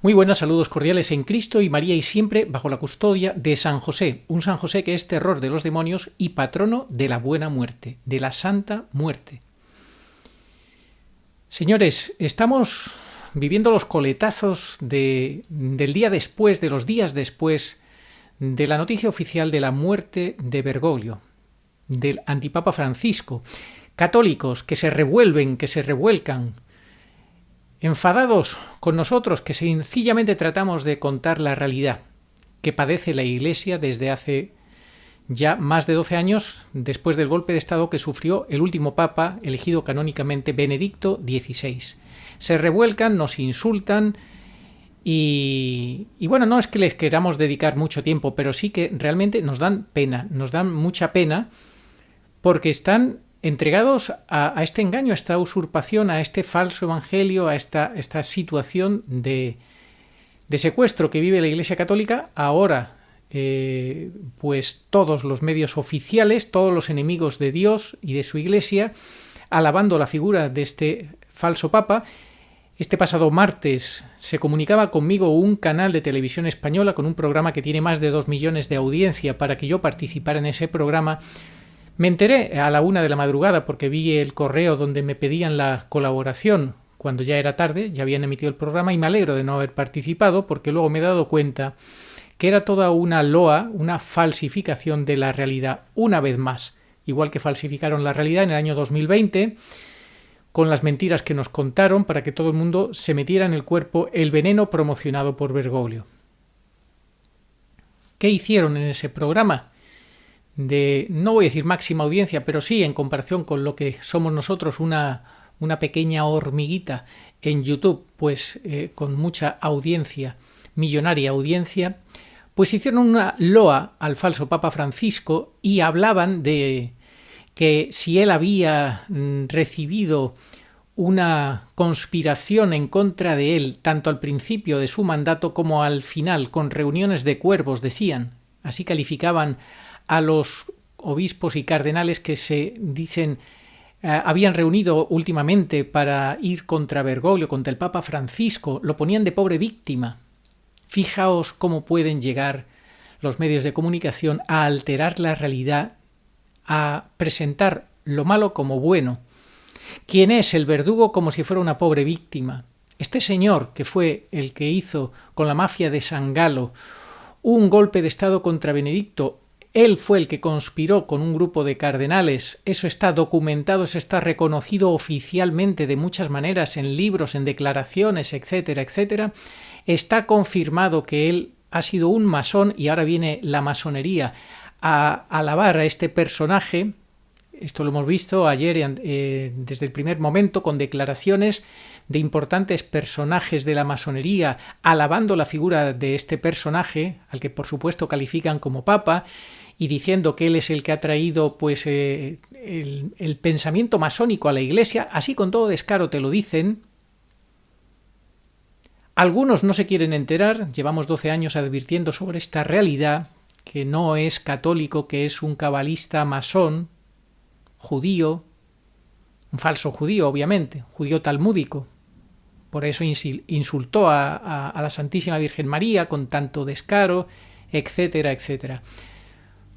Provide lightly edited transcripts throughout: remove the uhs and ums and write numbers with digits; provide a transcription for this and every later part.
Muy buenas, saludos cordiales en Cristo y María y siempre bajo la custodia de San José, un San José que es terror de los demonios y patrono de la buena muerte, de la santa muerte. Señores, estamos viviendo los coletazos del día después, de los días después de la noticia oficial de la muerte de Bergoglio, del antipapa Francisco. Católicos que se revuelven, que se revuelcan, enfadados con nosotros que sencillamente tratamos de contar la realidad que padece la Iglesia desde hace ya más de 12 años después del golpe de Estado que sufrió el último Papa elegido canónicamente, Benedicto XVI. Se revuelcan, nos insultan y bueno, no es que les queramos dedicar mucho tiempo, pero sí que realmente nos dan pena, nos dan mucha pena porque están entregados a este engaño, a esta usurpación, a este falso evangelio, a esta situación de secuestro que vive la Iglesia Católica. Ahora, pues todos los medios oficiales, todos los enemigos de Dios y de su Iglesia, alabando la figura de este falso Papa. Este pasado martes se comunicaba conmigo un canal de televisión española con un programa que tiene más de 2 millones de audiencia para que yo participara en ese programa. Me enteré a la 1 de la madrugada porque vi el correo donde me pedían la colaboración cuando ya era tarde, ya habían emitido el programa y me alegro de no haber participado porque luego me he dado cuenta que era toda una loa, una falsificación de la realidad una vez más, igual que falsificaron la realidad en el año 2020 con las mentiras que nos contaron para que todo el mundo se metiera en el cuerpo el veneno promocionado por Bergoglio. ¿Qué hicieron en ese programa? De, no voy a decir máxima audiencia, pero sí en comparación con lo que somos nosotros, una pequeña hormiguita en YouTube, pues con mucha audiencia, millonaria audiencia, pues hicieron una loa al falso Papa Francisco y hablaban de que si él había recibido una conspiración en contra de él, tanto al principio de su mandato como al final, con reuniones de cuervos, decían, así calificaban a los obispos y cardenales que se dicen habían reunido últimamente para ir contra Bergoglio, contra el Papa Francisco, lo ponían de pobre víctima. Fijaos cómo pueden llegar los medios de comunicación a alterar la realidad, a presentar lo malo como bueno. ¿Quién es el verdugo como si fuera una pobre víctima? Este señor que fue el que hizo con la mafia de San Galo un golpe de Estado contra Benedicto, él fue el que conspiró con un grupo de cardenales, eso está documentado, eso está reconocido oficialmente de muchas maneras en libros, en declaraciones, etcétera, etcétera. Está confirmado que él ha sido un masón y ahora viene la masonería a alabar a este personaje. Esto lo hemos visto ayer desde el primer momento con declaraciones de importantes personajes de la masonería alabando la figura de este personaje, al que por supuesto califican como papa, y diciendo que él es el que ha traído pues el pensamiento masónico a la Iglesia, así con todo descaro te lo dicen. Algunos no se quieren enterar, llevamos 12 años advirtiendo sobre esta realidad, que no es católico, que es un cabalista masón, judío, un falso judío obviamente, judío talmúdico. Por eso insultó a la Santísima Virgen María con tanto descaro, etcétera, etcétera.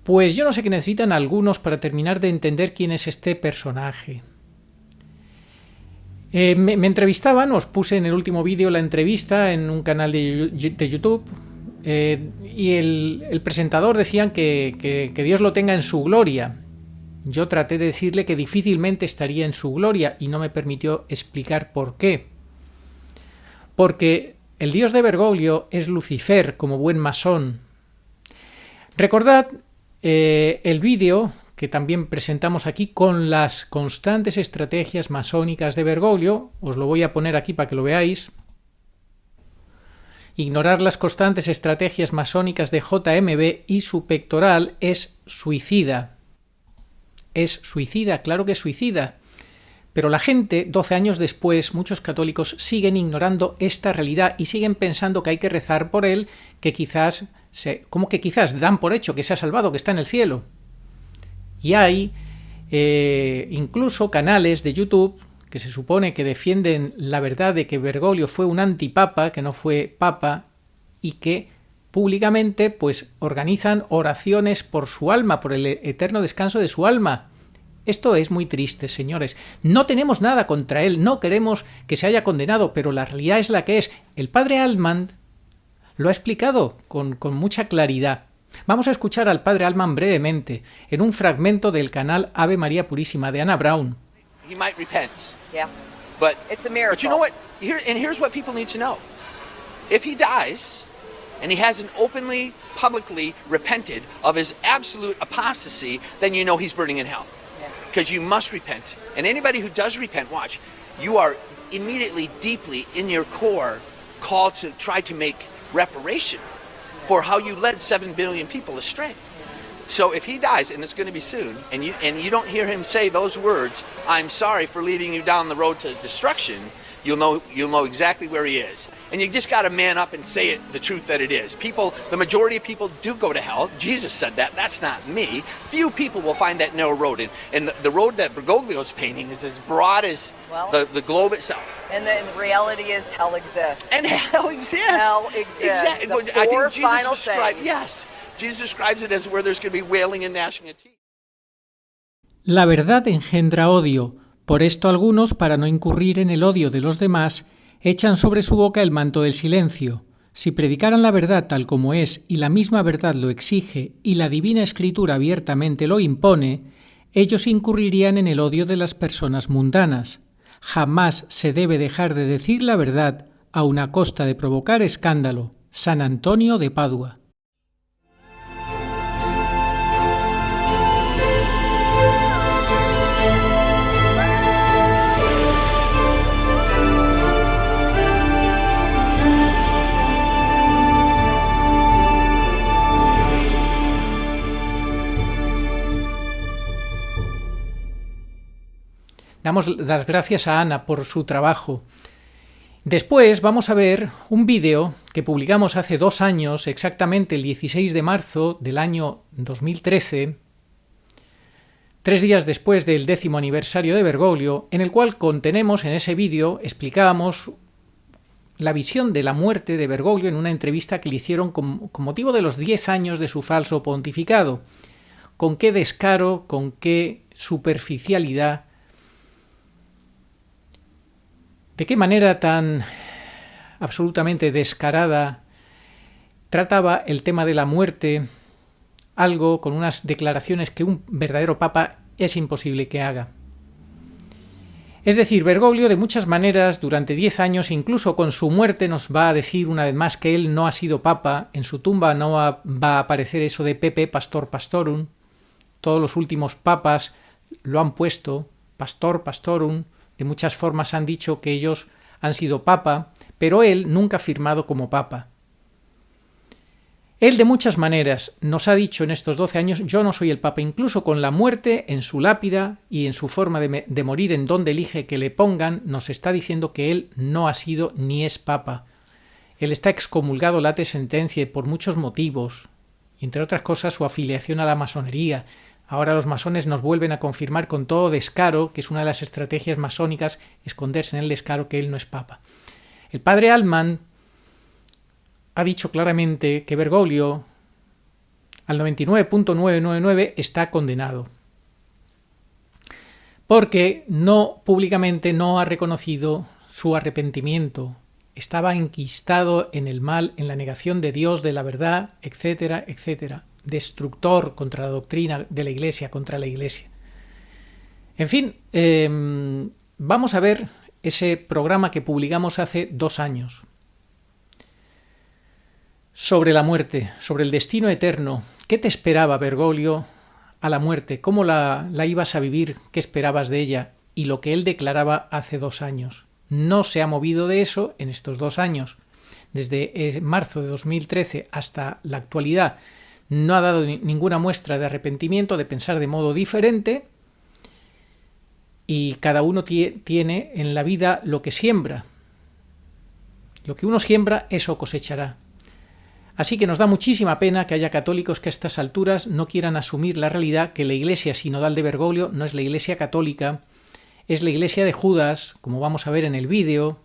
Pues yo no sé qué necesitan algunos para terminar de entender quién es este personaje. Me entrevistaban, os puse en el último vídeo la entrevista en un canal de YouTube, y el presentador decían que Dios lo tenga en su gloria. Yo traté de decirle que difícilmente estaría en su gloria y no me permitió explicar por qué. Porque el dios de Bergoglio es Lucifer, como buen masón. Recordad el vídeo que también presentamos aquí con las constantes estrategias masónicas de Bergoglio. Os lo voy a poner aquí para que lo veáis. Ignorar las constantes estrategias masónicas de JMB y su pectoral es suicida. Es suicida, claro que es suicida. Pero la gente, 12 años después, muchos católicos siguen ignorando esta realidad y siguen pensando que hay que rezar por él, que quizás, como que quizás dan por hecho que se ha salvado, que está en el cielo. Y hay incluso canales de YouTube que se supone que defienden la verdad de que Bergoglio fue un antipapa, que no fue papa, y que públicamente pues organizan oraciones por su alma, por el eterno descanso de su alma. Esto es muy triste, señores. No tenemos nada contra él, no queremos que se haya condenado, pero la realidad es la que es. El padre Altman lo ha explicado con mucha claridad. Vamos a escuchar al padre Altman brevemente en un fragmento del canal Ave María Purísima de Anna Brown. He might repent. Yeah. But It's a miracle. But you know what? Here's what people need to know. If he dies and he hasn't openly, publicly repented of his absolute apostasy, then you know he's burning in hell. Because you must repent. And anybody who does repent, watch, you are immediately, deeply in your core called to try to make reparation for how you led 7 billion people astray. So if he dies, and it's going to be soon, and you don't hear him say those words, I'm sorry for leading you down the road to destruction, you'll know exactly where he is. And you just got to man up and say it, the truth that it is. People, the majority of people do go to hell. Jesus said that. That's not me. Few people will find that narrow road. And the road that Bergoglio's painting is as broad as the globe itself. And the reality is hell exists. And hell exists. Hell exists. Exactly. The I four think Jesus final described, things. yes. Jesus describes it as where there's going to be wailing and gnashing of teeth. La verdad engendra odio. Por esto algunos, para no incurrir en el odio de los demás, echan sobre su boca el manto del silencio. Si predicaran la verdad tal como es y la misma verdad lo exige y la divina escritura abiertamente lo impone, ellos incurrirían en el odio de las personas mundanas. Jamás se debe dejar de decir la verdad a una costa de provocar escándalo. San Antonio de Padua. Damos las gracias a Ana por su trabajo. Después vamos a ver un vídeo que publicamos hace 2 años, exactamente el 16 de marzo del año 2013, 3 días después del 10º aniversario de Bergoglio, en el cual contenemos, en ese vídeo, explicábamos la visión de la muerte de Bergoglio en una entrevista que le hicieron con motivo de los 10 años de su falso pontificado. Con qué descaro, con qué superficialidad, de qué manera tan absolutamente descarada trataba el tema de la muerte, algo con unas declaraciones que un verdadero papa es imposible que haga. Es decir, Bergoglio de muchas maneras durante 10 años, incluso con su muerte, nos va a decir una vez más que él no ha sido papa. En su tumba no va a aparecer eso de Pepe Pastor Pastorum. Todos los últimos papas lo han puesto, Pastor Pastorum. De muchas formas han dicho que ellos han sido papa, pero él nunca ha firmado como papa. Él de muchas maneras nos ha dicho en estos 12 años, yo no soy el papa, incluso con la muerte en su lápida y en su forma de morir en donde elige que le pongan, nos está diciendo que él no ha sido ni es papa. Él está excomulgado late sentencia por muchos motivos, y entre otras cosas su afiliación a la masonería. Ahora los masones nos vuelven a confirmar con todo descaro, que es una de las estrategias masónicas, esconderse en el descaro, que él no es papa. El padre Altman ha dicho claramente que Bergoglio al 99.999 está condenado, porque públicamente no ha reconocido su arrepentimiento. Estaba enquistado en el mal, en la negación de Dios, de la verdad, etcétera, etcétera. Destructor contra la doctrina de la Iglesia, contra la Iglesia. En fin, vamos a ver ese programa que publicamos hace 2 años sobre la muerte, sobre el destino eterno. ¿Qué te esperaba, Bergoglio, a la muerte? ¿Cómo la ibas a vivir? ¿Qué esperabas de ella? Y lo que él declaraba hace 2 años. No se ha movido de eso en estos 2 años. Desde marzo de 2013 hasta la actualidad no ha dado ninguna muestra de arrepentimiento, de pensar de modo diferente, y cada uno tiene en la vida lo que siembra. Lo que uno siembra, eso cosechará. Así que nos da muchísima pena que haya católicos que a estas alturas no quieran asumir la realidad que la Iglesia sinodal de Bergoglio no es la Iglesia católica, es la iglesia de Judas, como vamos a ver en el vídeo,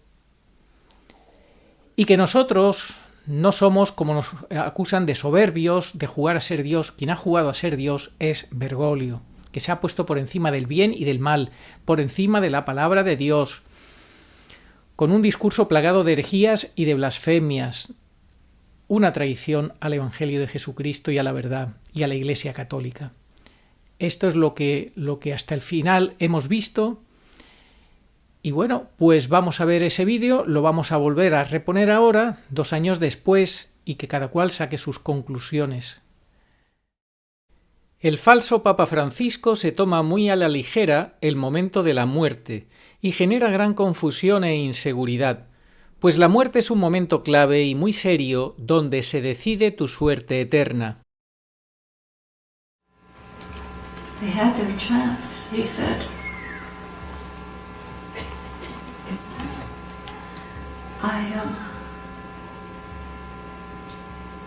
y que nosotros no somos, como nos acusan, de soberbios, de jugar a ser Dios. Quien ha jugado a ser Dios es Bergoglio, que se ha puesto por encima del bien y del mal, por encima de la palabra de Dios, con un discurso plagado de herejías y de blasfemias, una traición al Evangelio de Jesucristo y a la verdad y a la Iglesia Católica. Esto es lo que hasta el final hemos visto. Y bueno, pues vamos a ver ese vídeo, lo vamos a volver a reponer ahora, 2 años después, y que cada cual saque sus conclusiones. El falso Papa Francisco se toma muy a la ligera el momento de la muerte y genera gran confusión e inseguridad, pues la muerte es un momento clave y muy serio donde se decide tu suerte eterna. They had their chance, he said.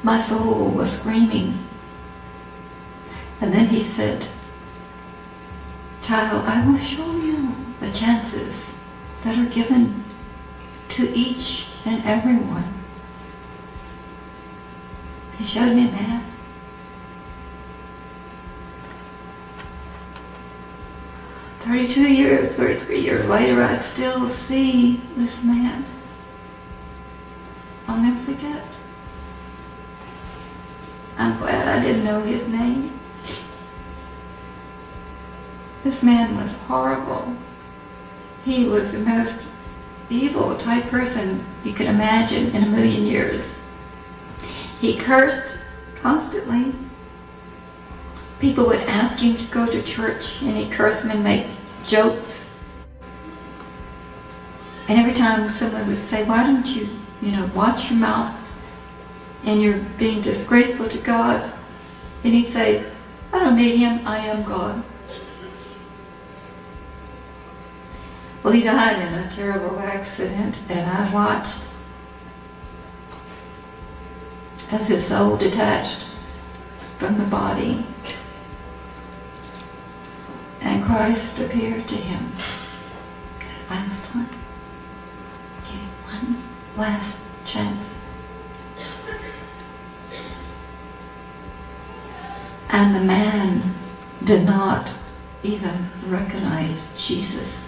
My soul was screaming. And then he said, "Child, I will show you the chances that are given to each and every one." He showed me that. 32 years, 33 years later, I still see this man. I'll never forget. I'm glad I didn't know his name. This man was horrible. He was the most evil type person you could imagine in a million years. He cursed constantly. People would ask him to go to church and he'd curse them and make jokes. And every time someone would say, "Why don't you, watch your mouth and you're being disgraceful to God?" And he'd say, "I don't need him, I am God." Well, he died in a terrible accident, and I watched as his soul detached from the body, and Christ appeared to him last time. Gave him one last chance. And the man did not even recognize Jesus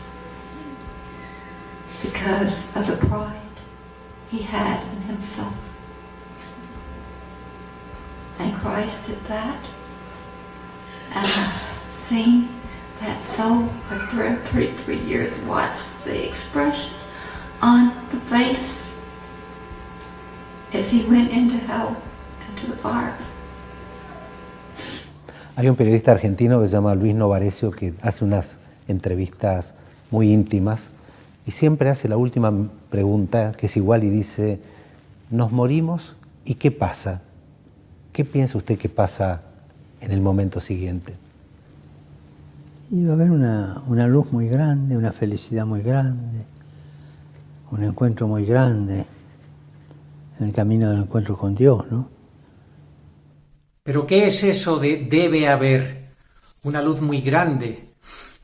because of the pride he had in himself. And Christ did that. And seeing that soul for 33 years, watch the expression on the face as he went into hell, into the fires. Hay un periodista argentino que se llama Luis Novarecio que hace unas entrevistas muy íntimas y siempre hace la última pregunta, que es igual, y dice: ¿nos morimos y qué pasa? ¿Qué piensa usted que pasa en el momento siguiente? Y va a haber una luz muy grande, una felicidad muy grande, un encuentro muy grande en el camino del encuentro con Dios, ¿no? ¿Pero qué es eso de debe haber? Una luz muy grande,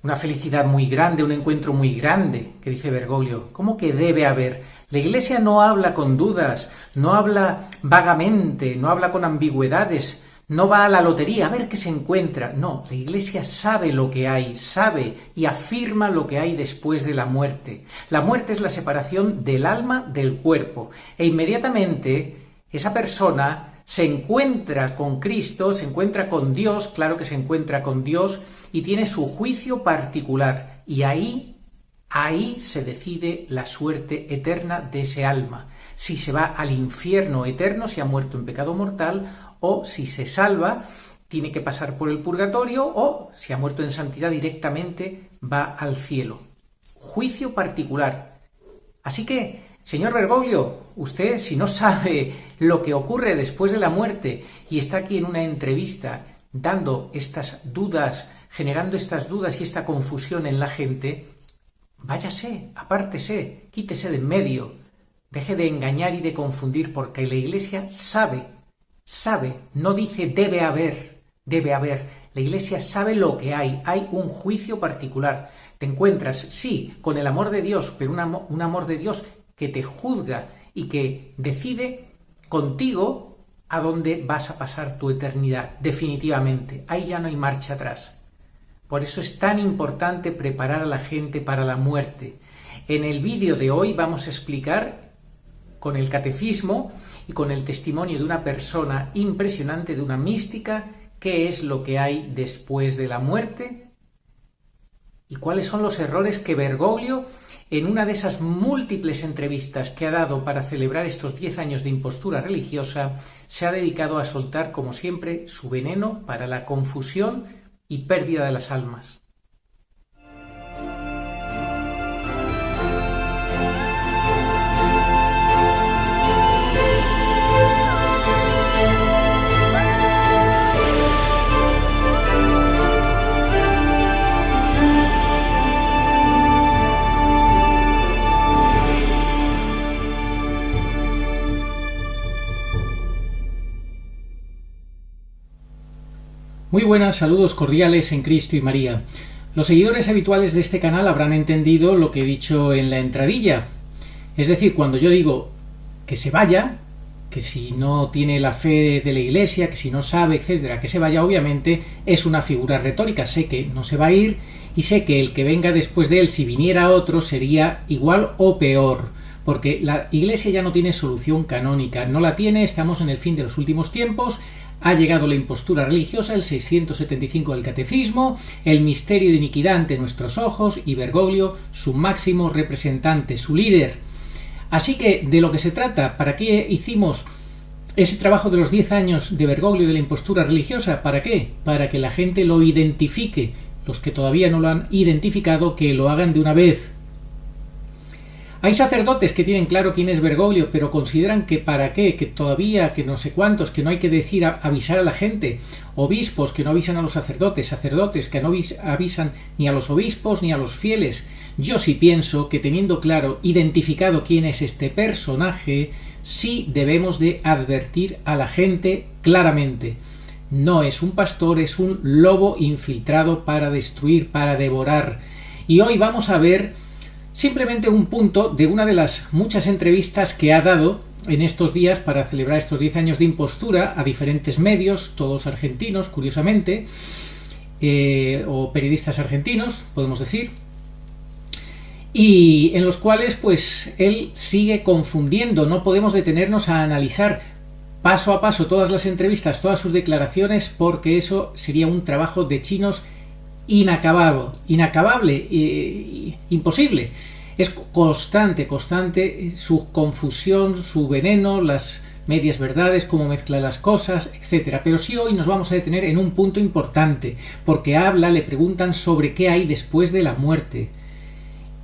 una felicidad muy grande, un encuentro muy grande, que dice Bergoglio. ¿Cómo que debe haber? La Iglesia no habla con dudas, no habla vagamente, no habla con ambigüedades, no va a la lotería a ver qué se encuentra. No, la Iglesia sabe lo que hay, sabe y afirma lo que hay después de la muerte. La muerte es la separación del alma del cuerpo, e inmediatamente esa persona se encuentra con Cristo, se encuentra con Dios, claro que se encuentra con Dios, y tiene su juicio particular. Y ahí se decide la suerte eterna de ese alma. Si se va al infierno eterno, si ha muerto en pecado mortal, o si se salva, tiene que pasar por el purgatorio, o si ha muerto en santidad directamente, va al cielo. Juicio particular. Así que, señor Bergoglio, usted, si no sabe lo que ocurre después de la muerte y está aquí en una entrevista dando estas dudas, generando estas dudas y esta confusión en la gente, váyase, apártese, quítese de en medio, deje de engañar y de confundir, porque la Iglesia sabe, no dice debe haber. La Iglesia sabe lo que hay un juicio particular. Te encuentras, sí, con el amor de Dios, pero un amor de Dios que te juzga y que decide contigo a dónde vas a pasar tu eternidad, definitivamente. Ahí ya no hay marcha atrás. Por eso es tan importante preparar a la gente para la muerte. En el vídeo de hoy vamos a explicar, con el catecismo y con el testimonio de una persona impresionante, de una mística, qué es lo que hay después de la muerte y cuáles son los errores que Bergoglio, en una de esas múltiples entrevistas que ha dado para celebrar estos 10 años de impostura religiosa, se ha dedicado a soltar, como siempre, su veneno para la confusión y pérdida de las almas. Muy buenas, saludos cordiales en Cristo y María. Los seguidores habituales de este canal habrán entendido lo que he dicho en la entradilla. Es decir, cuando yo digo que se vaya, que si no tiene la fe de la Iglesia, que si no sabe, etcétera, que se vaya, obviamente es una figura retórica. Sé que no se va a ir y sé que el que venga después de él, si viniera otro, sería igual o peor. Porque la Iglesia ya no tiene solución canónica. No la tiene, estamos en el fin de los últimos tiempos. Ha llegado la impostura religiosa, el 675 del Catecismo, el misterio de iniquidad ante nuestros ojos y Bergoglio, su máximo representante, su líder. Así que, de lo que se trata, ¿para qué hicimos ese trabajo de los 10 años de Bergoglio de la impostura religiosa? ¿Para qué? Para que la gente lo identifique. Los que todavía no lo han identificado, que lo hagan de una vez. Hay sacerdotes que tienen claro quién es Bergoglio, pero consideran que para qué, que todavía, que no sé cuántos, que no hay que decir avisar a la gente, obispos que no avisan a los sacerdotes, sacerdotes que no avisan ni a los obispos ni a los fieles. Yo sí pienso que teniendo claro, identificado quién es este personaje, sí debemos de advertir a la gente claramente. No es un pastor, es un lobo infiltrado para destruir, para devorar. Y hoy vamos a ver simplemente un punto de una de las muchas entrevistas que ha dado en estos días para celebrar estos 10 años de impostura a diferentes medios, todos argentinos, curiosamente, o periodistas argentinos, podemos decir, y en los cuales pues él sigue confundiendo. No podemos detenernos a analizar paso a paso todas las entrevistas, todas sus declaraciones, porque eso sería un trabajo de chinos inacabable, imposible. Es constante su confusión, su veneno, las medias verdades, cómo mezcla las cosas, etcétera. Pero sí, hoy nos vamos a detener en un punto importante, porque le preguntan sobre qué hay después de la muerte.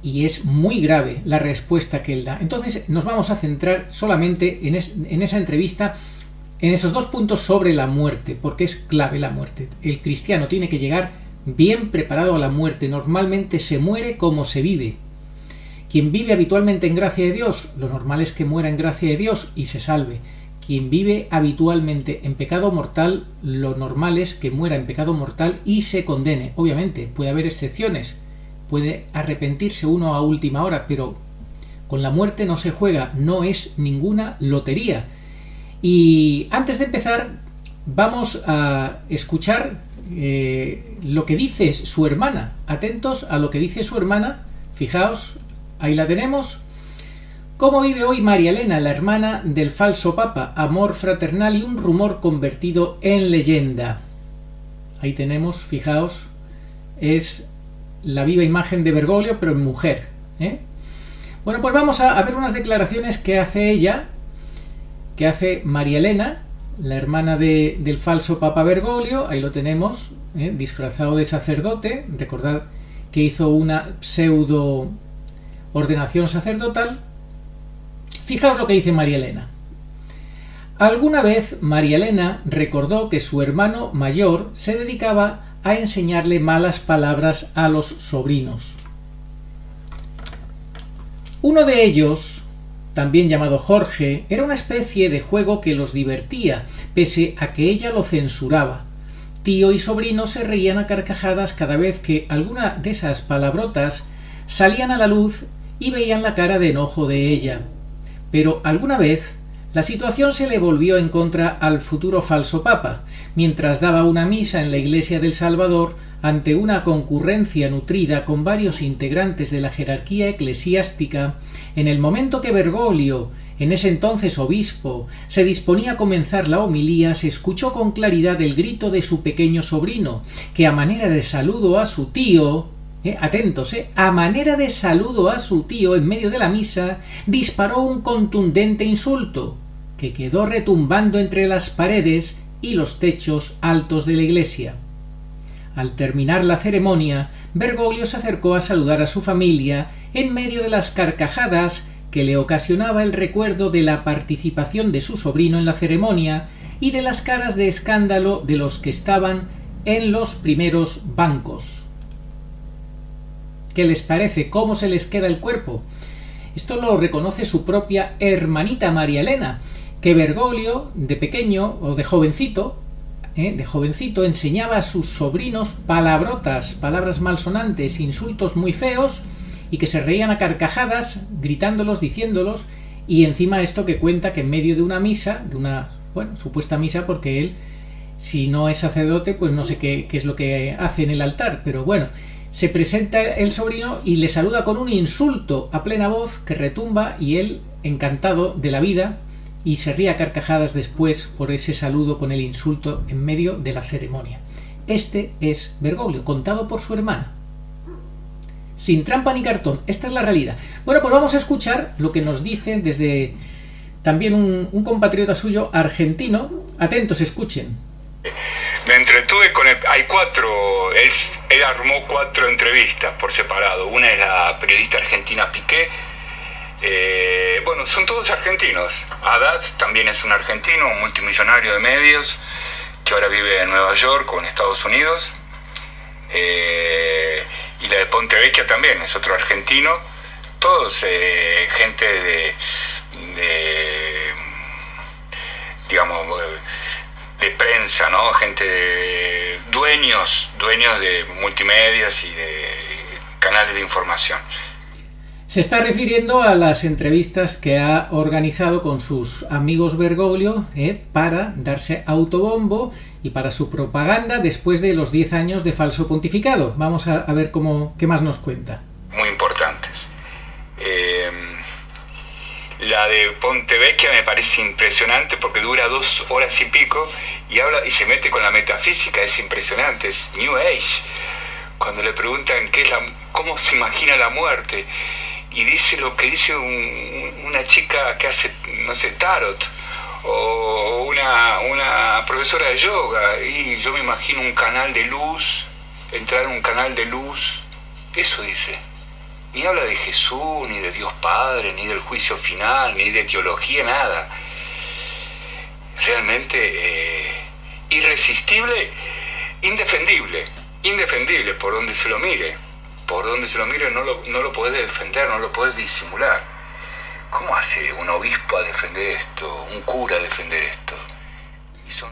Y es muy grave la respuesta que él da. Entonces nos vamos a centrar solamente en esa entrevista, en esos dos puntos sobre la muerte, porque es clave la muerte. El cristiano tiene que llegar bien preparado a la muerte. Normalmente se muere como se vive. Quien vive habitualmente en gracia de Dios, lo normal es que muera en gracia de Dios y se salve. Quien vive habitualmente en pecado mortal, lo normal es que muera en pecado mortal y se condene. Obviamente, puede haber excepciones, puede arrepentirse uno a última hora, pero con la muerte no se juega, no es ninguna lotería. Y antes de empezar, vamos a escuchar lo que dice su hermana. Atentos a lo que dice su hermana. Fijaos, ahí la tenemos. ¿Cómo vive hoy María Elena, la hermana del falso papa? Amor fraternal y un rumor convertido en leyenda. Ahí tenemos, fijaos, es la viva imagen de Bergoglio, pero en mujer, Bueno, pues vamos a ver unas declaraciones que hace ella, que hace María Elena, la hermana del falso papa Bergoglio. Ahí lo tenemos, disfrazado de sacerdote. Recordad que hizo una pseudo ordenación sacerdotal. Fijaos lo que dice María Elena. Alguna vez María Elena recordó que su hermano mayor se dedicaba a enseñarle malas palabras a los sobrinos. Uno de ellos, también llamado Jorge, era una especie de juego que los divertía, pese a que ella lo censuraba. tío y sobrino se reían a carcajadas cada vez que alguna de esas palabrotas salían a la luz y veían la cara de enojo de ella. Pero alguna vez la situación se le volvió en contra al futuro falso papa, mientras daba una misa en la iglesia del Salvador ante una concurrencia nutrida con varios integrantes de la jerarquía eclesiástica. En el momento que Bergoglio, en ese entonces obispo, se disponía a comenzar la homilía, se escuchó con claridad el grito de su pequeño sobrino, que a manera de saludo a su tío, atentos, a manera de saludo a su tío en medio de la misa, disparó un contundente insulto, que quedó retumbando entre las paredes y los techos altos de la iglesia. Al terminar la ceremonia, Bergoglio se acercó a saludar a su familia en medio de las carcajadas que le ocasionaba el recuerdo de la participación de su sobrino en la ceremonia y de las caras de escándalo de los que estaban en los primeros bancos. ¿Qué les parece? ¿Cómo se les queda el cuerpo? Esto lo reconoce su propia hermanita María Elena, que Bergoglio, de pequeño o de jovencito, enseñaba a sus sobrinos palabrotas, palabras malsonantes, insultos muy feos, y que se reían a carcajadas, gritándolos, diciéndolos, y encima esto que cuenta que en medio de una misa, de una, supuesta misa, porque él, si no es sacerdote, pues no sé qué es lo que hace en el altar, pero bueno, se presenta el sobrino y le saluda con un insulto a plena voz que retumba, y él, encantado de la vida, y se ríe a carcajadas después por ese saludo con el insulto en medio de la ceremonia. Este es Bergoglio, contado por su hermana. Sin trampa ni cartón, esta es la realidad. Bueno, pues vamos a escuchar lo que nos dice desde también un compatriota suyo argentino. Atentos, escuchen. Me entretuve con hay cuatro, él armó 4 entrevistas por separado. Una es la periodista argentina Piqué. Son todos argentinos. Haddad también es un argentino, un multimillonario de medios, que ahora vive en Nueva York o en Estados Unidos. Y la de Pontevecchia también es otro argentino. Todos gente de prensa, ¿no? Gente dueños de multimedias y de canales de información. Se está refiriendo a las entrevistas que ha organizado con sus amigos Bergoglio para darse autobombo y para su propaganda después de los 10 años de falso pontificado. Vamos a ver qué más nos cuenta. Muy importantes. La de Pontevecchia me parece impresionante porque dura 2 horas y pico y habla y se mete con la metafísica, es impresionante, es New Age. Cuando le preguntan cómo se imagina la muerte, y dice lo que dice una chica que hace, no sé, tarot, o una profesora de yoga, y yo me imagino un canal de luz, entrar en un canal de luz, eso dice. Ni habla de Jesús, ni de Dios Padre, ni del juicio final, ni de teología, nada. Realmente irresistible, indefendible por donde se lo mire. Por donde se lo mire no lo podés defender, no lo podés disimular. ¿Cómo hace un obispo a defender esto, un cura a defender esto?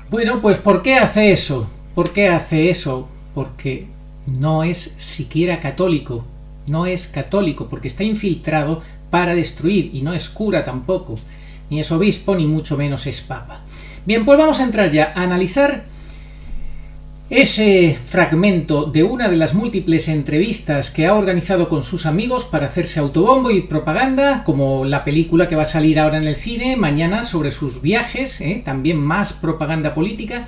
Bueno, pues ¿por qué hace eso? ¿Por qué hace eso? Porque no es siquiera católico. No es católico, porque está infiltrado para destruir, y no es cura tampoco. Ni es obispo, ni mucho menos es papa. Bien, pues vamos a entrar ya a analizar ese fragmento de una de las múltiples entrevistas que ha organizado con sus amigos para hacerse autobombo y propaganda, como la película que va a salir ahora en el cine mañana sobre sus viajes, también más propaganda política.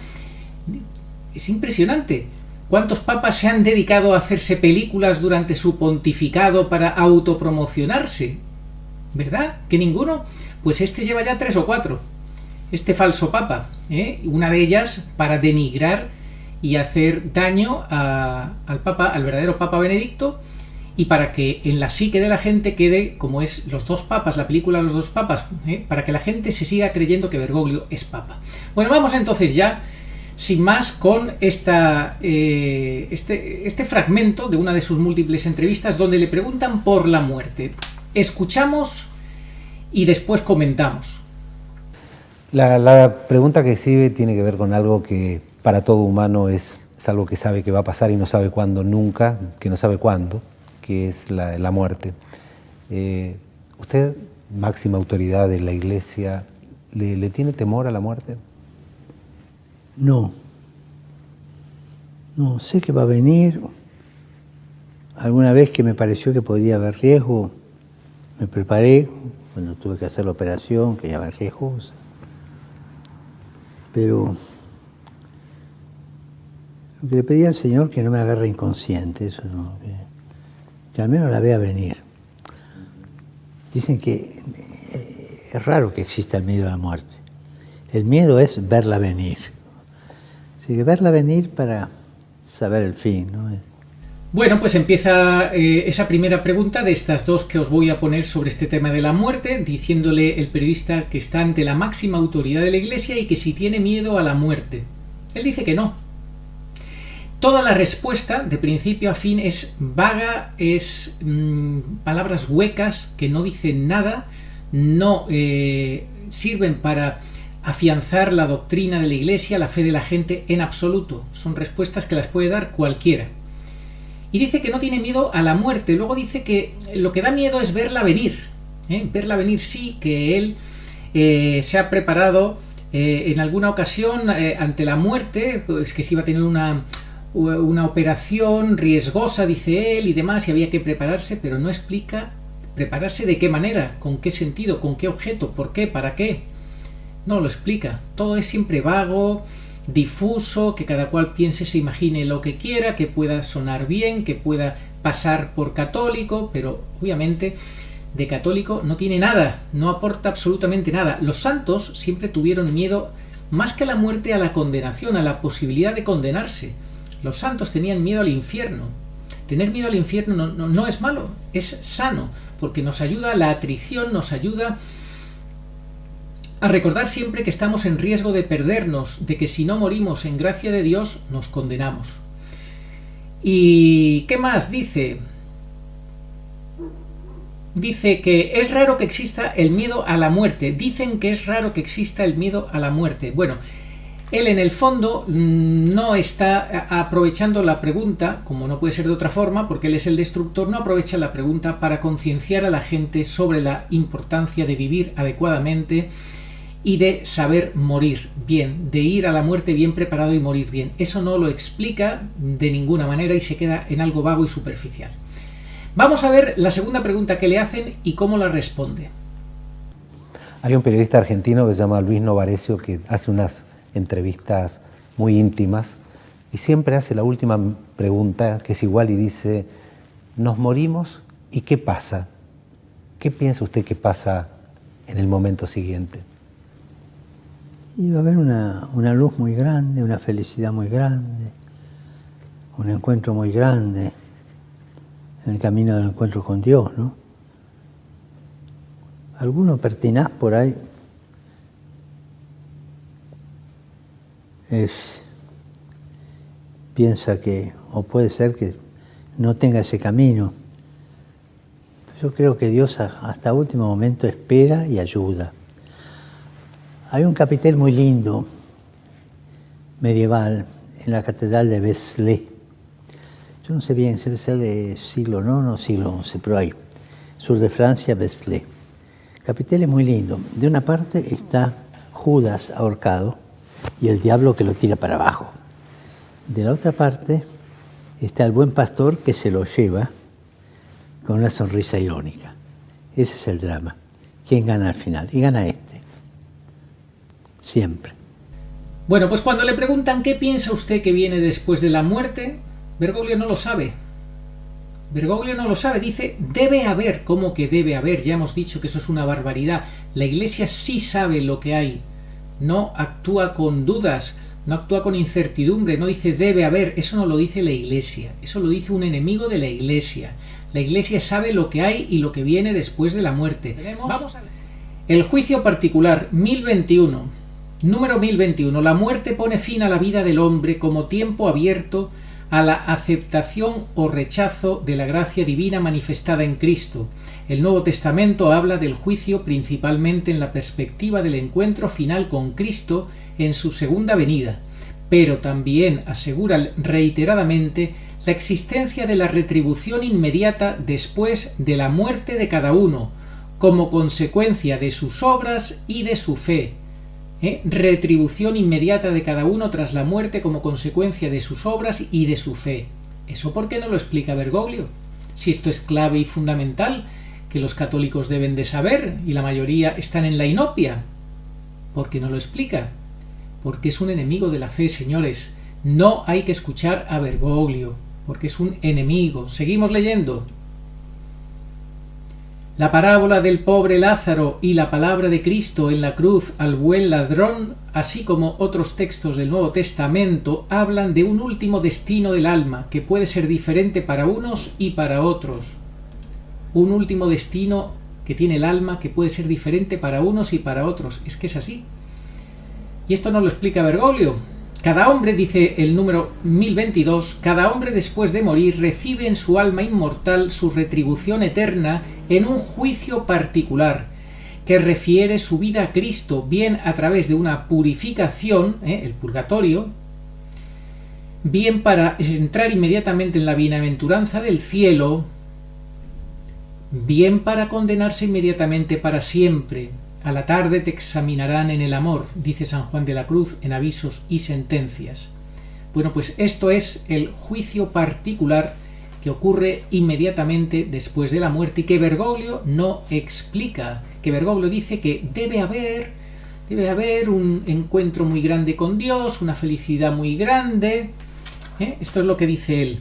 Es impresionante. ¿Cuántos papas se han dedicado a hacerse películas durante su pontificado para autopromocionarse? ¿Verdad? ¿Que ninguno? Pues este lleva ya 3 o 4. Este falso papa. Una de ellas para denigrar y hacer daño al verdadero Papa Benedicto, y para que en la psique de la gente quede como es Los 2 papas, la película Los 2 papas, para que la gente se siga creyendo que Bergoglio es papa. Bueno, vamos entonces ya, sin más, con este fragmento de una de sus múltiples entrevistas donde le preguntan por la muerte. Escuchamos y después comentamos. La pregunta que sigue tiene que ver con algo que para todo humano es algo que sabe que va a pasar y no sabe cuándo nunca, que no sabe cuándo, que es la muerte. ¿Usted, máxima autoridad de la Iglesia, le tiene temor a la muerte? No. No, sé que va a venir. Alguna vez que me pareció que podía haber riesgo, me preparé cuando tuve que hacer la operación, que ya era riesgosa. Pero lo que le pedí al Señor que no me agarre inconsciente, eso no, que al menos la vea venir. Dicen que es raro que exista el miedo a la muerte. El miedo es verla venir. Así que verla venir para saber el fin, ¿no? Bueno, pues empieza esa primera pregunta de estas dos que os voy a poner sobre este tema de la muerte, diciéndole el periodista que está ante la máxima autoridad de la Iglesia y que si tiene miedo a la muerte. Él dice que no. Toda la respuesta, de principio a fin, es vaga, es palabras huecas que no dicen nada, no sirven para afianzar la doctrina de la Iglesia, la fe de la gente en absoluto. Son respuestas que las puede dar cualquiera. Y dice que no tiene miedo a la muerte. Luego dice que lo que da miedo es verla venir. Verla venir, sí, que él se ha preparado en alguna ocasión ante la muerte, es que se iba a tener una operación riesgosa, dice él, y demás, y había que prepararse, pero no explica prepararse de qué manera, con qué sentido, con qué objeto, por qué, para qué. No lo explica. Todo es siempre vago, difuso, que cada cual piense, se imagine lo que quiera, que pueda sonar bien, que pueda pasar por católico, pero obviamente de católico no tiene nada, no aporta absolutamente nada. Los santos siempre tuvieron miedo, más que a la muerte, a la condenación, a la posibilidad de condenarse. Los santos tenían miedo al infierno. Tener miedo al infierno no es malo, es sano, porque nos ayuda a la atrición, nos ayuda a recordar siempre que estamos en riesgo de perdernos, de que si no morimos en gracia de Dios, nos condenamos. ¿Y qué más dice? Dice que es raro que exista el miedo a la muerte. Dicen que es raro que exista el miedo a la muerte. Bueno, él en el fondo no está aprovechando la pregunta, como no puede ser de otra forma, porque él es el destructor, no aprovecha la pregunta para concienciar a la gente sobre la importancia de vivir adecuadamente y de saber morir bien, de ir a la muerte bien preparado y morir bien. Eso no lo explica de ninguna manera y se queda en algo vago y superficial. Vamos a ver la segunda pregunta que le hacen y cómo la responde. Hay un periodista argentino que se llama Luis Novarecio que hace unas entrevistas muy íntimas y siempre hace la última pregunta, que es igual, y dice: ¿nos morimos y qué pasa? ¿Qué piensa usted que pasa en el momento siguiente? Y va a haber una luz muy grande, una felicidad muy grande, un encuentro muy grande en el camino del encuentro con Dios, ¿no? Alguno pertinaz por ahí piensa que, o puede ser que no tenga ese camino. Yo creo que Dios hasta último momento espera y ayuda. Hay un capitel muy lindo, medieval, en la catedral de Vézelay. Yo no sé bien, debe ser de siglo IX o siglo XI, pero ahí, sur de Francia, Vézelay. El capitel es muy lindo. De una parte está Judas ahorcado y el diablo que lo tira para abajo. De la otra parte está el buen pastor que se lo lleva con una sonrisa irónica. Ese es el drama. ¿Quién gana al final? Y gana este. Siempre. Bueno, pues cuando le preguntan qué piensa usted que viene después de la muerte, Bergoglio no lo sabe. Bergoglio no lo sabe, dice debe haber. ¿Cómo que debe haber? Ya hemos dicho que eso es una barbaridad. La Iglesia sí sabe lo que hay. No actúa con dudas, no actúa con incertidumbre, no dice debe haber. Eso no lo dice la Iglesia, eso lo dice un enemigo de la Iglesia. La Iglesia sabe lo que hay y lo que viene después de la muerte. Vamos a ver. El juicio particular, 1021. Número 1021. La muerte pone fin a la vida del hombre como tiempo abierto a la aceptación o rechazo de la gracia divina manifestada en Cristo. El Nuevo Testamento habla del juicio principalmente en la perspectiva del encuentro final con Cristo en su segunda venida. pero también asegura reiteradamente la existencia de la retribución inmediata después de la muerte de cada uno, como consecuencia de sus obras y de su fe. Retribución inmediata de cada uno tras la muerte como consecuencia de sus obras y de su fe. ¿Eso por qué no lo explica Bergoglio? Si esto es clave y fundamental, que los católicos deben de saber, y la mayoría están en la inopia. ¿Por qué no lo explica? Porque es un enemigo de la fe, señores. No hay que escuchar a Bergoglio, porque es un enemigo. Seguimos leyendo. La parábola del pobre Lázaro y la palabra de Cristo en la cruz al buen ladrón, así como otros textos del Nuevo Testamento, hablan de un último destino del alma, que puede ser diferente para unos y para otros. Un último destino que tiene el alma, que puede ser diferente para unos y para otros. Es que es así. Y esto no lo explica Bergoglio. Cada hombre, dice el número 1022, cada hombre después de morir recibe en su alma inmortal su retribución eterna en un juicio particular, que refiere su vida a Cristo, bien a través de una purificación, el purgatorio, bien para entrar inmediatamente en la bienaventuranza del cielo, bien para condenarse inmediatamente para siempre. A la tarde te examinarán en el amor, dice San Juan de la Cruz en Avisos y Sentencias. Bueno, pues esto es el juicio particular que ocurre inmediatamente después de la muerte y que Bergoglio no explica, que Bergoglio dice que debe haber un encuentro muy grande con Dios, una felicidad muy grande. Esto es lo que dice él.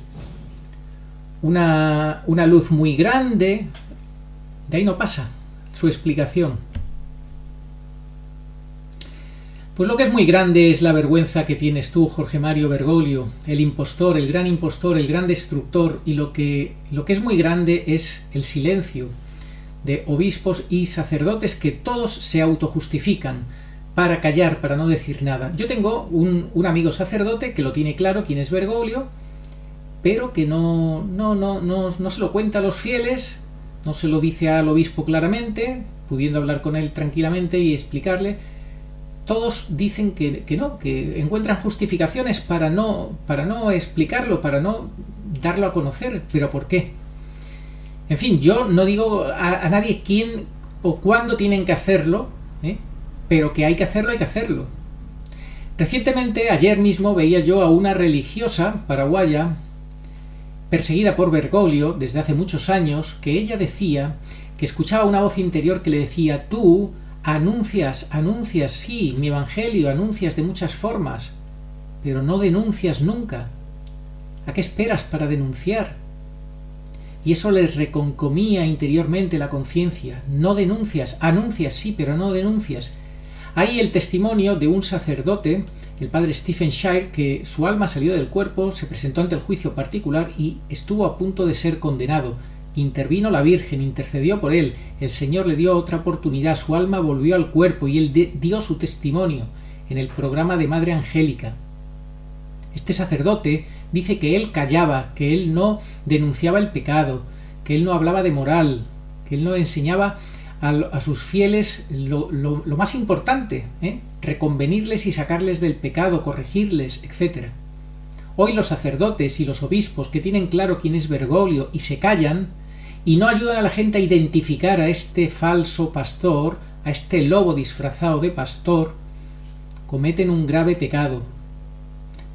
Una luz muy grande. De ahí no pasa su explicación. Pues lo que es muy grande es la vergüenza que tienes tú, Jorge Mario Bergoglio, el impostor, el gran destructor, y lo que es muy grande es el silencio de obispos y sacerdotes que todos se autojustifican para callar, para no decir nada. Yo tengo un amigo sacerdote que lo tiene claro quién es Bergoglio, pero que no se lo cuenta a los fieles, no se lo dice al obispo claramente, pudiendo hablar con él tranquilamente y explicarle. Todos dicen que no, que encuentran justificaciones para no explicarlo, para no darlo a conocer. ¿Pero por qué? En fin, yo no digo a nadie quién o cuándo tienen que hacerlo, pero que hay que hacerlo, hay que hacerlo. Recientemente, ayer mismo, veía yo a una religiosa paraguaya perseguida por Bergoglio desde hace muchos años, que ella decía que escuchaba una voz interior que le decía: tú anuncias, sí, mi evangelio, anuncias de muchas formas, pero no denuncias nunca. ¿A qué esperas para denunciar? Y eso les reconcomía interiormente la conciencia. No denuncias, anuncias sí, pero no denuncias. Hay el testimonio de un sacerdote, el padre Stephen Shire, que su alma salió del cuerpo, se presentó ante el juicio particular y estuvo a punto de ser condenado. Intervino la Virgen, intercedió por él, el Señor le dio otra oportunidad, su alma volvió al cuerpo y él dio su testimonio en el programa de Madre Angélica. Este sacerdote dice que él callaba, que él no denunciaba el pecado, que él no hablaba de moral, que él no enseñaba a sus fieles lo más importante, reconvenirles y sacarles del pecado, corregirles, etc. Hoy los sacerdotes y los obispos que tienen claro quién es Bergoglio y se callan y no ayudan a la gente a identificar a este falso pastor, a este lobo disfrazado de pastor, cometen un grave pecado.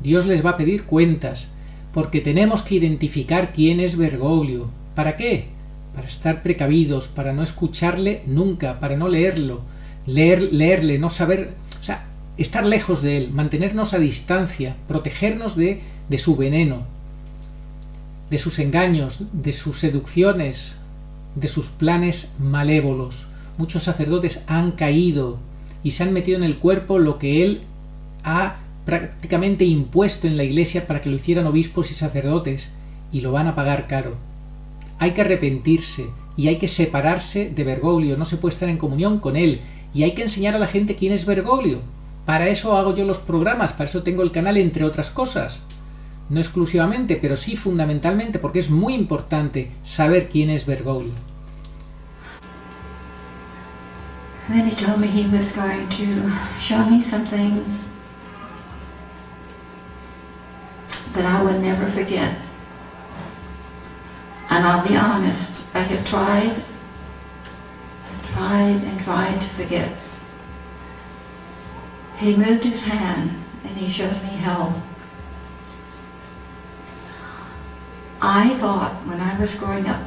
Dios les va a pedir cuentas, porque tenemos que identificar quién es Bergoglio. ¿Para qué? Para estar precavidos, para no escucharle nunca, para no leerlo, leerle, no saber, o sea, estar lejos de él, mantenernos a distancia, protegernos de su veneno, de sus engaños, de sus seducciones, de sus planes malévolos. Muchos sacerdotes han caído y se han metido en el cuerpo lo que él ha prácticamente impuesto en la Iglesia para que lo hicieran obispos y sacerdotes, y lo van a pagar caro. Hay que arrepentirse y hay que separarse de Bergoglio, no se puede estar en comunión con él, y hay que enseñar a la gente quién es Bergoglio. Para eso hago yo los programas, para eso tengo el canal, entre otras cosas. No exclusivamente, pero sí fundamentalmente, porque es muy importante saber quién es Bergoglio. And then he told me he was going to show me some things that I would never forget. And I'll be honest, I have tried to forget. He moved his hand and he showed me hell. I thought when I was growing up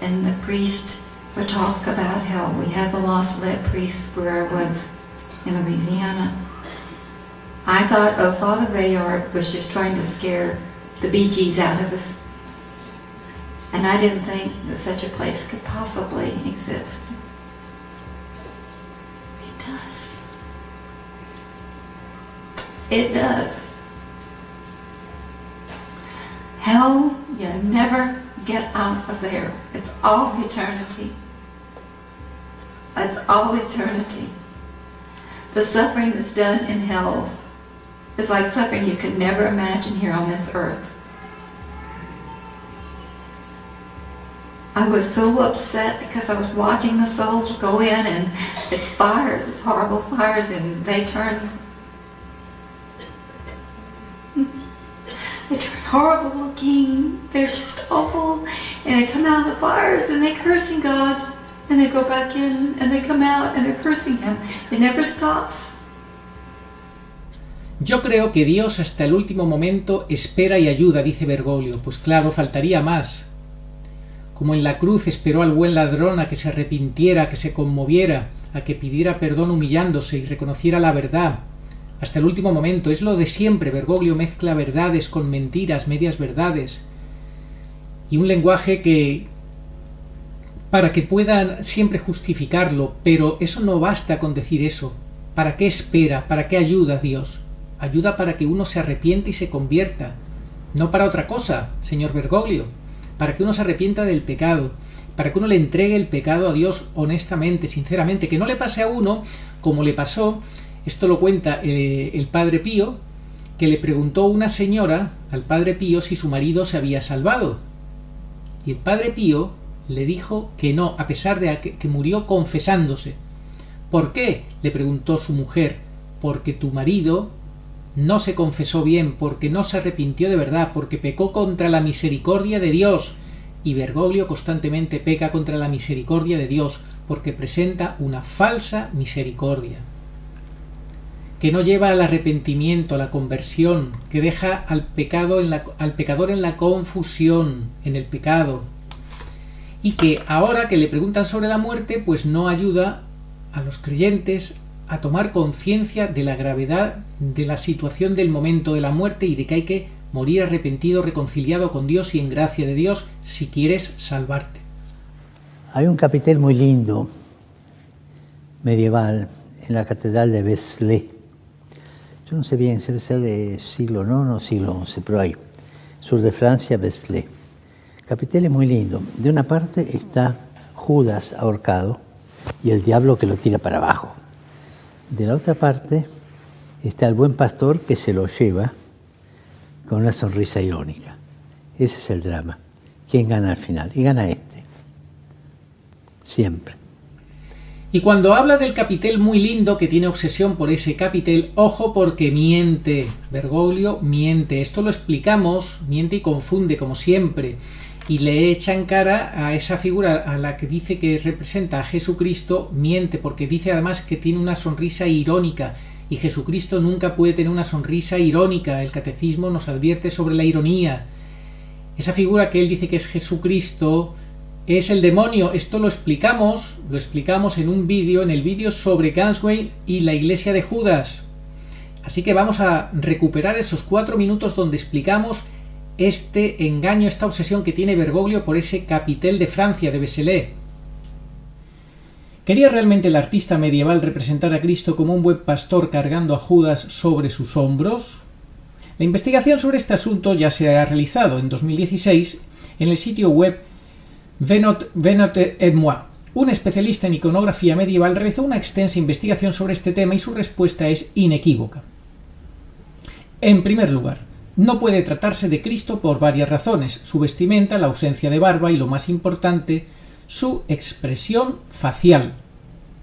and the priest would talk about hell, we had the Lost Lead priest where I was in Louisiana. I thought, oh, Father Bayard was just trying to scare the Bee Gees out of us. And I didn't think that such a place could possibly exist. It does. It does. Hell, you never get out of there. It's all eternity. It's all eternity. The suffering that's done in hell is like suffering you could never imagine here on this earth. I was so upset because I was watching the souls go in and it's fires, it's horrible fires, and they turn horrible looking, they're just awful, and they come out of the fires and they're cursing God, and they go back in and they come out and they're cursing Him. It never stops. Yo creo que Dios hasta el último momento espera y ayuda, dice Bergoglio. Pues claro, faltaría más. Como en la cruz esperó al buen ladrón a que se arrepintiera, a que se conmoviera, a que pidiera perdón humillándose y reconociera la verdad. Hasta el último momento. Es lo de siempre. Bergoglio mezcla verdades con mentiras, medias verdades. Y un lenguaje que, para que puedan siempre justificarlo, pero eso no basta con decir eso. ¿Para qué espera? ¿Para qué ayuda Dios? Ayuda para que uno se arrepiente y se convierta. No para otra cosa, señor Bergoglio. Para que uno se arrepienta del pecado. Para que uno le entregue el pecado a Dios honestamente, sinceramente. Que no le pase a uno como le pasó. Esto lo cuenta el Padre Pío, que le preguntó una señora al Padre Pío si su marido se había salvado. Y el Padre Pío le dijo que no, a pesar de que murió confesándose. ¿Por qué?, le preguntó su mujer. Porque tu marido no se confesó bien, porque no se arrepintió de verdad, porque pecó contra la misericordia de Dios. Y Bergoglio constantemente peca contra la misericordia de Dios, porque presenta una falsa misericordia, que no lleva al arrepentimiento, a la conversión, que deja al pecador en la confusión, en el pecado, y que ahora que le preguntan sobre la muerte, pues no ayuda a los creyentes a tomar conciencia de la gravedad de la situación del momento de la muerte y de que hay que morir arrepentido, reconciliado con Dios y en gracia de Dios si quieres salvarte. Hay un capitel muy lindo, medieval, en la catedral de Vézelay. Yo no sé bien si es el siglo IX o siglo XI, pero ahí, sur de Francia, Vézelay. Capitel es muy lindo. De una parte está Judas ahorcado y el diablo que lo tira para abajo. De la otra parte está el buen pastor que se lo lleva con una sonrisa irónica. Ese es el drama. ¿Quién gana al final? Y gana este. Siempre. Y cuando habla del capitel muy lindo, que tiene obsesión por ese capitel, ojo porque miente. Bergoglio miente. Esto lo explicamos, miente y confunde como siempre. Y le echa en cara a esa figura a la que dice que representa a Jesucristo, miente, porque dice además que tiene una sonrisa irónica. Y Jesucristo nunca puede tener una sonrisa irónica. El catecismo nos advierte sobre la ironía. Esa figura que él dice que es Jesucristo es el demonio. Esto lo explicamos en un vídeo, en el vídeo sobre Ganswein y la iglesia de Judas. Así que vamos a recuperar esos 4 minutos donde explicamos este engaño, esta obsesión que tiene Bergoglio por ese capitel de Francia, de Vézelay. ¿Quería realmente el artista medieval representar a Cristo como un buen pastor cargando a Judas sobre sus hombros? La investigación sobre este asunto ya se ha realizado en 2016 en el sitio web Venot et moi. Un especialista en iconografía medieval realizó una extensa investigación sobre este tema y su respuesta es inequívoca. En primer lugar, no puede tratarse de Cristo por varias razones: su vestimenta, la ausencia de barba y, lo más importante, su expresión facial.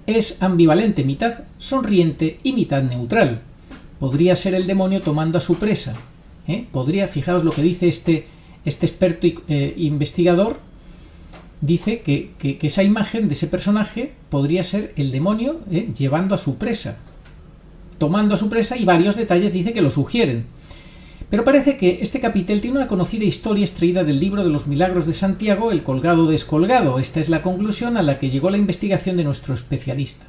Es ambivalente, mitad sonriente y mitad neutral. Podría ser el demonio tomando a su presa. fijaos lo que dice este experto investigador, dice que esa imagen de ese personaje podría ser el demonio llevando a su presa, tomando a su presa, y varios detalles dice que lo sugieren. Pero parece que este capitel tiene una conocida historia extraída del libro de los Milagros de Santiago, El colgado descolgado. Esta es la conclusión a la que llegó la investigación de nuestro especialista.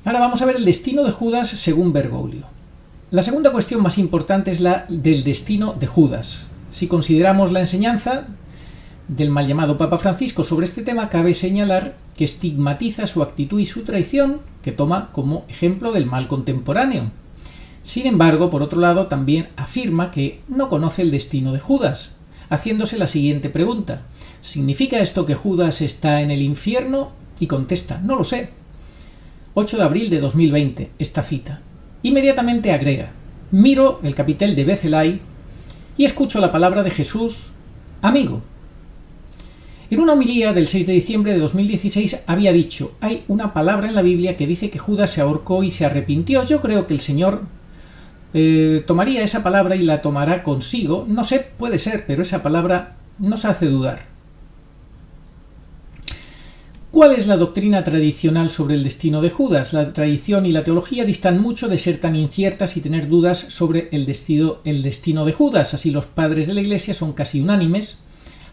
Ahora vamos a ver el destino de Judas según Bergoglio. La segunda cuestión más importante es la del destino de Judas. Si consideramos la enseñanza del mal llamado Papa Francisco sobre este tema, cabe señalar que estigmatiza su actitud y su traición, que toma como ejemplo del mal contemporáneo. Sin embargo, por otro lado, también afirma que no conoce el destino de Judas, haciéndose la siguiente pregunta: ¿significa esto que Judas está en el infierno? Y contesta: no lo sé. 8 de abril de 2020, esta cita. Inmediatamente agrega: miro el capitel de Becelay y escucho la palabra de Jesús, amigo. En una homilía del 6 de diciembre de 2016 había dicho: hay una palabra en la Biblia que dice que Judas se ahorcó y se arrepintió. Yo creo que el Señor tomaría esa palabra y la tomará consigo. No sé, puede ser, pero esa palabra nos hace dudar. ¿Cuál es la doctrina tradicional sobre el destino de Judas? La tradición y la teología distan mucho de ser tan inciertas y tener dudas sobre el destino de Judas. Así, los padres de la Iglesia son casi unánimes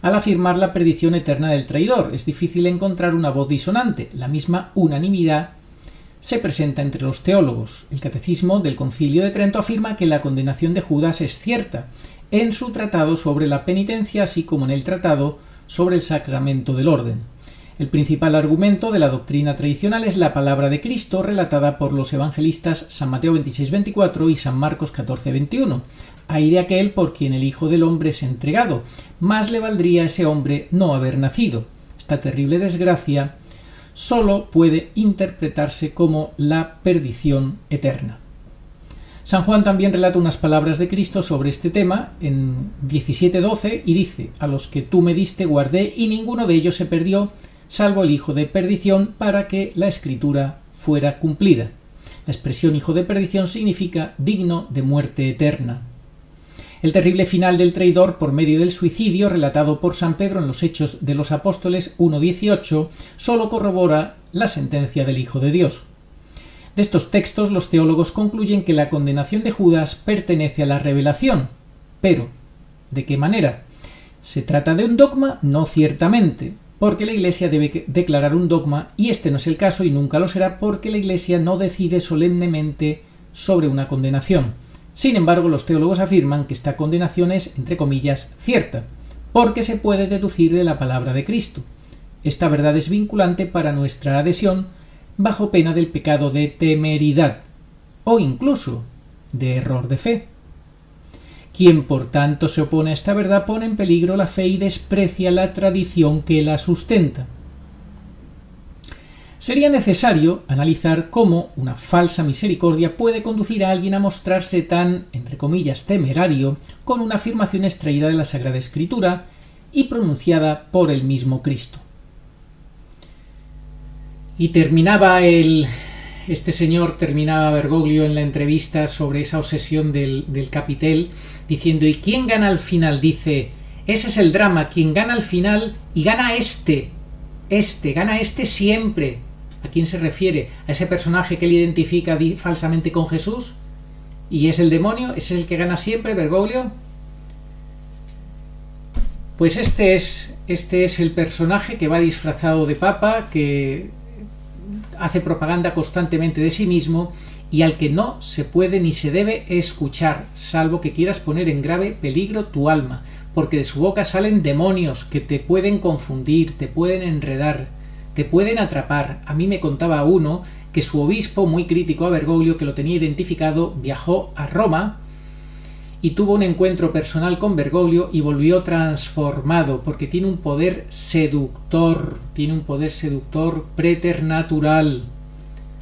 al afirmar la perdición eterna del traidor. Es difícil encontrar una voz disonante. La misma unanimidad se presenta entre los teólogos. El Catecismo del Concilio de Trento afirma que la condenación de Judas es cierta en su tratado sobre la penitencia, así como en el tratado sobre el sacramento del orden. El principal argumento de la doctrina tradicional es la palabra de Cristo relatada por los evangelistas San Mateo 26:24 y San Marcos 14:21. Ay de aquel por quien el Hijo del Hombre es entregado, más le valdría a ese hombre no haber nacido. Esta terrible desgracia solo puede interpretarse como la perdición eterna. San Juan también relata unas palabras de Cristo sobre este tema en 17:12 y dice: a los que tú me diste guardé y ninguno de ellos se perdió, salvo el hijo de perdición, para que la escritura fuera cumplida. La expresión hijo de perdición significa digno de muerte eterna. El terrible final del traidor por medio del suicidio, relatado por San Pedro en los Hechos de los Apóstoles 1:18, solo corrobora la sentencia del Hijo de Dios. De estos textos, los teólogos concluyen que la condenación de Judas pertenece a la revelación. Pero, ¿de qué manera? ¿Se trata de un dogma? No ciertamente, porque la Iglesia debe declarar un dogma, y este no es el caso y nunca lo será, porque la Iglesia no decide solemnemente sobre una condenación. Sin embargo, los teólogos afirman que esta condenación es, entre comillas, cierta, porque se puede deducir de la palabra de Cristo. Esta verdad es vinculante para nuestra adhesión, bajo pena del pecado de temeridad, o incluso de error de fe. Quien, por tanto, se opone a esta verdad pone en peligro la fe y desprecia la tradición que la sustenta. Sería necesario analizar cómo una falsa misericordia puede conducir a alguien a mostrarse tan, entre comillas, temerario con una afirmación extraída de la Sagrada Escritura y pronunciada por el mismo Cristo. Y terminaba Bergoglio en la entrevista sobre esa obsesión del capitel diciendo: ¿y quién gana al final? Dice: ese es el drama, quien gana al final, y gana gana siempre. ¿A quién se refiere? ¿A ese personaje que él identifica falsamente con Jesús? ¿Y es el demonio? ¿Ese es el que gana siempre, Bergoglio? Pues este es el personaje que va disfrazado de papa, que hace propaganda constantemente de sí mismo y al que no se puede ni se debe escuchar, salvo que quieras poner en grave peligro tu alma, porque de su boca salen demonios que te pueden confundir, te pueden enredar, te pueden atrapar. A mí me contaba uno que su obispo, muy crítico a Bergoglio, que lo tenía identificado, viajó a Roma y tuvo un encuentro personal con Bergoglio y volvió transformado, porque tiene un poder seductor preternatural.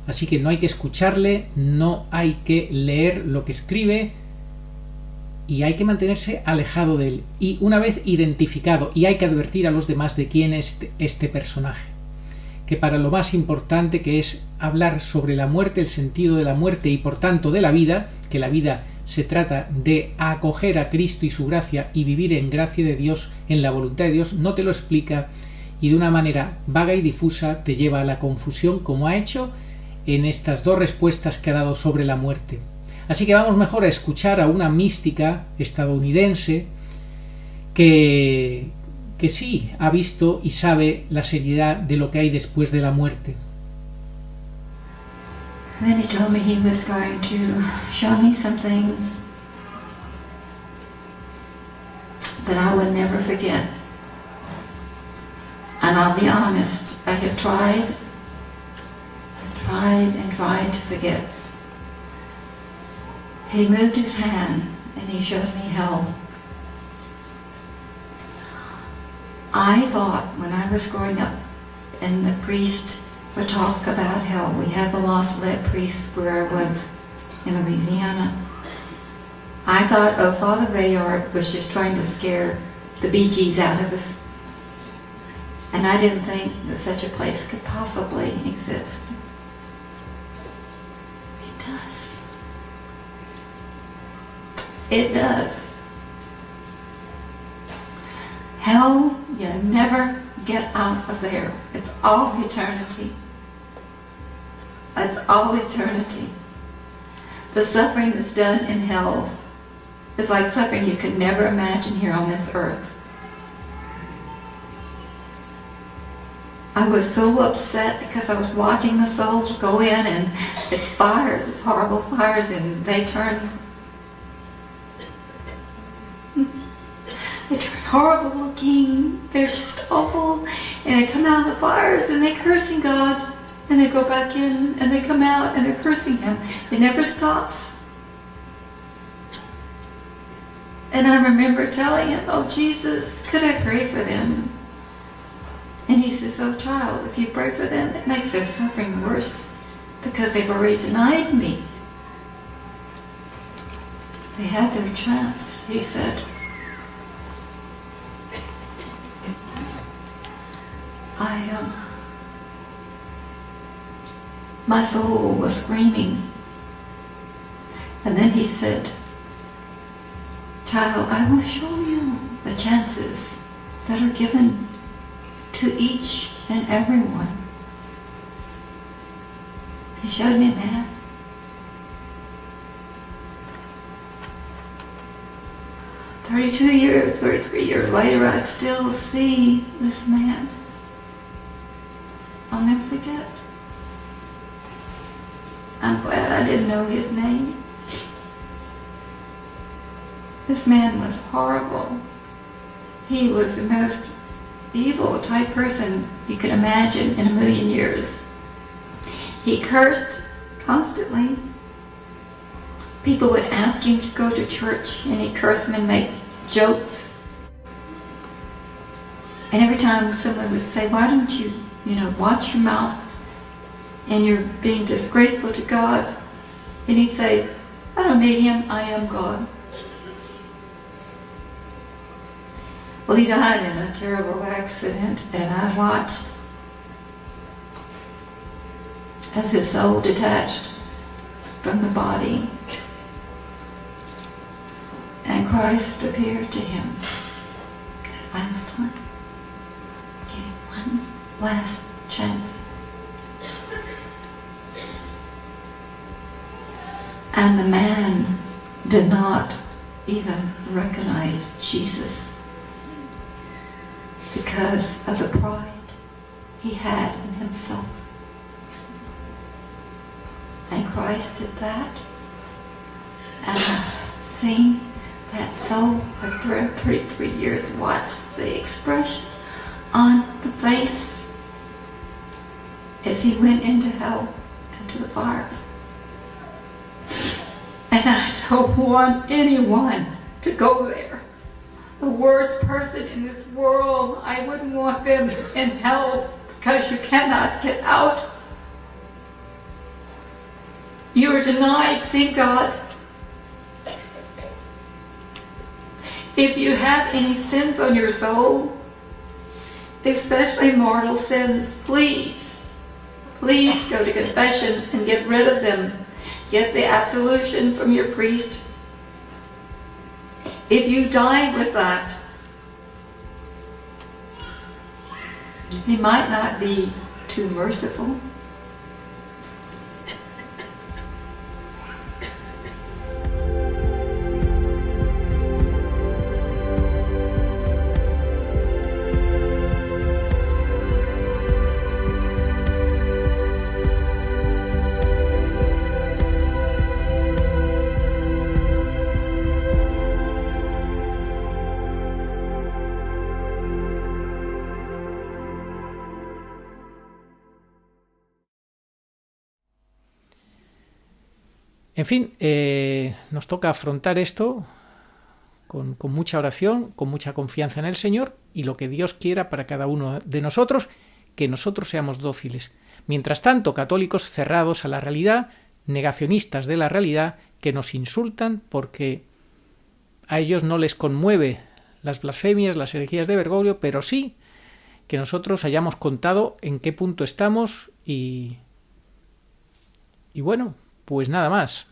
Así que no hay que escucharle, no hay que leer lo que escribe y hay que mantenerse alejado de él. Y una vez identificado, y hay que advertir a los demás de quién es este personaje. que para lo más importante, que es hablar sobre la muerte, el sentido de la muerte y por tanto de la vida, que la vida se trata de acoger a Cristo y su gracia y vivir en gracia de Dios, en la voluntad de Dios, no te lo explica y de una manera vaga y difusa te lleva a la confusión, como ha hecho en estas dos respuestas que ha dado sobre la muerte. Así que vamos mejor a escuchar a una mística estadounidense que sí ha visto y sabe la seriedad de lo que hay después de la muerte. And then he told me he was going to show me some things that I would never forget. And I'll be honest, I have tried and tried to forget. He moved his hand and he showed me hell. I thought when I was growing up and the priest would talk about hell, we had the Lost Lead priest where I was in Louisiana. I thought, oh, Father Bayard was just trying to scare the Bee Gees out of us. And I didn't think that such a place could possibly exist. It does. It does. Hell, you never get out of there. It's all eternity. It's all eternity. The suffering that's done in hell is like suffering you could never imagine here on this earth. I was so upset because I was watching the souls go in and it's fires, it's horrible fires, and they turn horrible looking, they're just awful, and they come out of the fires and they're cursing God, and they go back in and they come out and they're cursing Him. It never stops. And I remember telling him, oh Jesus, could I pray for them? And he says, oh child, if you pray for them, it makes their suffering worse because they've already denied me. They had their chance, he said. My soul was screaming. And then he said, child, I will show you the chances that are given to each and everyone. He showed me a man. "32 years, 33 years later, I still see this man. I'll never forget. I'm glad I didn't know his name. This man was horrible. He was the most evil type person you could imagine in a million years. He cursed constantly. People would ask him to go to church and he'd curse them and make jokes. And every time someone would say, why don't you, watch your mouth and you're being disgraceful to God. And he'd say, I don't need him, I am God. Well, he died in a terrible accident, and I watched as his soul detached from the body, and Christ appeared to him last time. Gave him one last chance. And the man did not even recognize Jesus because of the pride he had in himself. And Christ did that. And I've seen that soul for 33 years, watched the expression on the face as he went into hell, into the fires. And I don't want anyone to go there. The worst person in this world, I wouldn't want them in hell because you cannot get out. You are denied seeing God. If you have any sins on your soul, especially mortal sins, please please go to confession and get rid of them. Get the absolution from your priest. If you die with that, he might not be too merciful. En fin, nos toca afrontar esto con mucha oración, con mucha confianza en el Señor y lo que Dios quiera para cada uno de nosotros, que nosotros seamos dóciles. Mientras tanto, católicos cerrados a la realidad, negacionistas de la realidad, que nos insultan porque a ellos no les conmueve las blasfemias, las herejías de Bergoglio, pero sí que nosotros hayamos contado en qué punto estamos y bueno, pues nada más.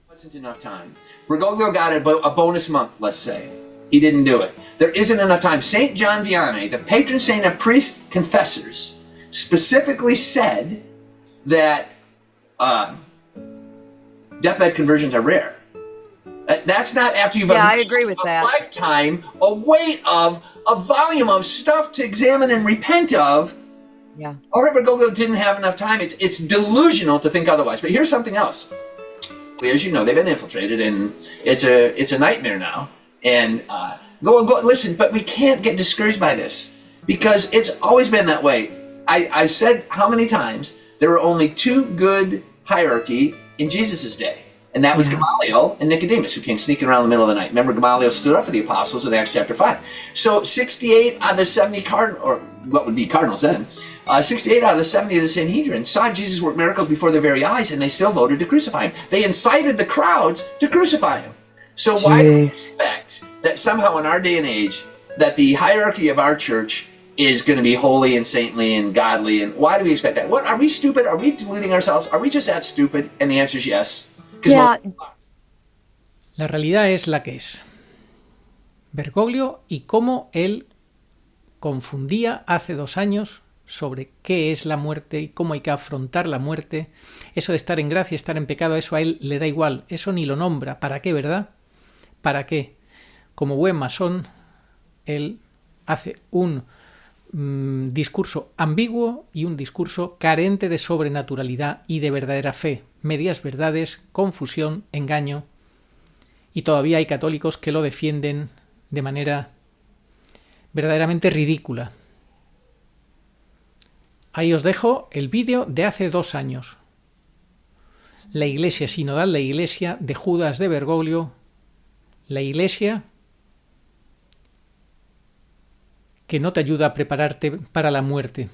Wasn't enough time. Bergoglio got a bonus month, let's say. He didn't do it. There isn't enough time. Saint John Vianney, the patron saint of priest confessors, specifically said that deathbed conversions are rare. That's not after you've I agree with that. lifetime, a weight of a volume of stuff to examine and repent of. Yeah. All right, Bergoglio didn't have enough time. It's delusional to think otherwise. But here's something else. As you know, they've been infiltrated, and it's a nightmare now. And go listen, but we can't get discouraged by this because it's always been that way. I've said how many times there were only two good hierarchy in Jesus' day. And that was Gamaliel and Nicodemus, who came sneaking around in the middle of the night. Remember, Gamaliel stood up for the apostles in Acts chapter 5. So 68 out of the 70 or what would be cardinals then, 68 out of the 70 of the Sanhedrin saw Jesus work miracles before their very eyes, and they still voted to crucify him. They incited the crowds to crucify him. So why do we expect that somehow in our day and age that the hierarchy of our church is going to be holy and saintly and godly? And why do we expect that? What, are we stupid? Are we deluding ourselves? Are we just that stupid? And the answer is yes. Yeah. La realidad es la que es. Bergoglio y cómo él confundía hace 2 años sobre qué es la muerte y cómo hay que afrontar la muerte. Eso de estar en gracia, estar en pecado, eso a él le da igual. Eso ni lo nombra. ¿Para qué, verdad? ¿Para qué? Como buen masón, él hace un discurso ambiguo y un discurso carente de sobrenaturalidad y de verdadera fe. Medias verdades, confusión, engaño. Y todavía hay católicos que lo defienden de manera verdaderamente ridícula. Ahí os dejo el vídeo de hace 2 años. La iglesia sinodal, la iglesia de Judas de Bergoglio, la iglesia que no te ayuda a prepararte para la muerte.